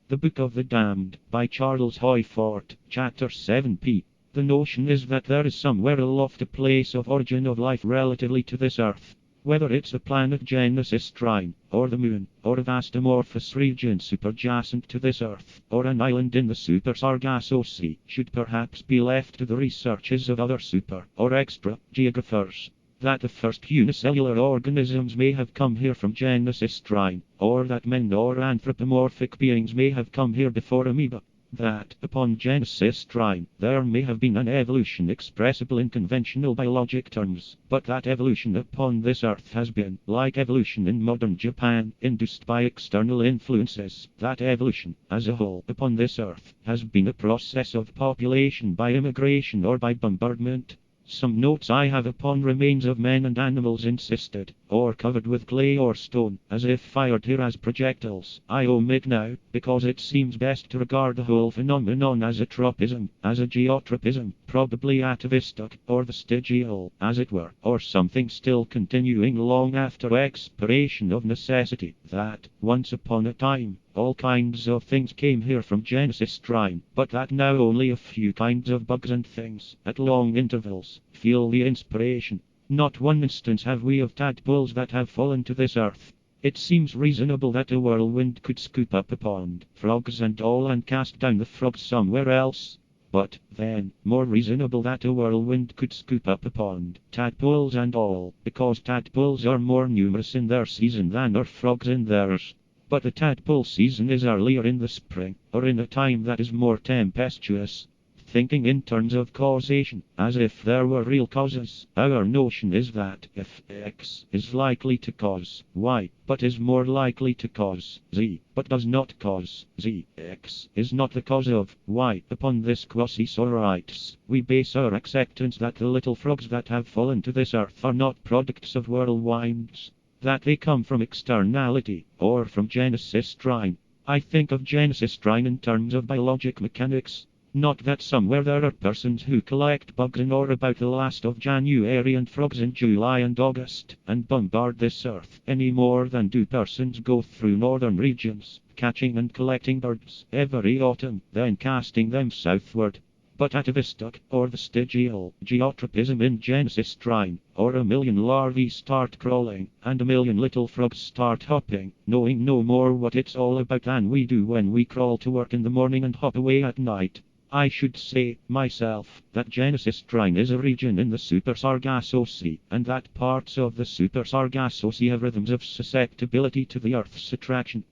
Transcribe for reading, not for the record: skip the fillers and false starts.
The Book of the Damned, by Charles Hoyfort, Chapter 7p. The notion is that there is somewhere aloft a place of origin of life relatively to this Earth. Whether it's a planet Genesis Trine, or the Moon, or a vast amorphous region superjacent to this Earth, or an island in the Super Sargasso Sea, should perhaps be left to the researches of other super, or extra, geographers. That the first unicellular organisms may have come here from Genesis Trine, or that men or anthropomorphic beings may have come here before amoeba. That, upon Genesis Trine, there may have been an evolution expressible in conventional biologic terms, but that evolution upon this Earth has been, like evolution in modern Japan, induced by external influences. That evolution, as a whole, upon this Earth, has been a process of population by immigration or by bombardment. Some notes I have upon remains of men and animals encysted, or covered with clay or stone, as if fired here as projectiles, I omit now, because it seems best to regard the whole phenomenon as a tropism, as a geotropism, probably atavistic, or vestigial, as it were, or something still continuing long after expiration of necessity, that, once upon a time, all kinds of things came here from Genesis Trine, but that now only a few kinds of bugs and things, at long intervals, feel the inspiration. Not one instance have we of tadpoles that have fallen to this Earth. It seems reasonable that a whirlwind could scoop up a pond, frogs and all, and cast down the frogs somewhere else. But, then, more reasonable that a whirlwind could scoop up a pond, tadpoles and all, because tadpoles are more numerous in their season than are frogs in theirs. But the tadpole season is earlier in the spring, or in a time that is more tempestuous. Thinking in terms of causation, as if there were real causes, our notion is that if X is likely to cause Y, but is more likely to cause Z, but does not cause Z, X is not the cause of Y. Upon this quasi-sorites, we base our acceptance that the little frogs that have fallen to this Earth are not products of whirlwinds. That they come from externality, or from Genesis Trine. I think of Genesis Trine in terms of biologic mechanics. Not that somewhere there are persons who collect bugs in or about the last of January and frogs in July and August, and bombard this Earth, any more than do persons go through northern regions, catching and collecting birds every autumn, then casting them southward. But atavistic, or vestigial, geotropism in Genesis Trine, or a million larvae start crawling, and a million little frogs start hopping, knowing no more what it's all about than we do when we crawl to work in the morning and hop away at night. I should say, myself, that Genesis Trine is a region in the Super Sargasso Sea, and that parts of the Super Sargasso Sea have rhythms of susceptibility to the Earth's attraction.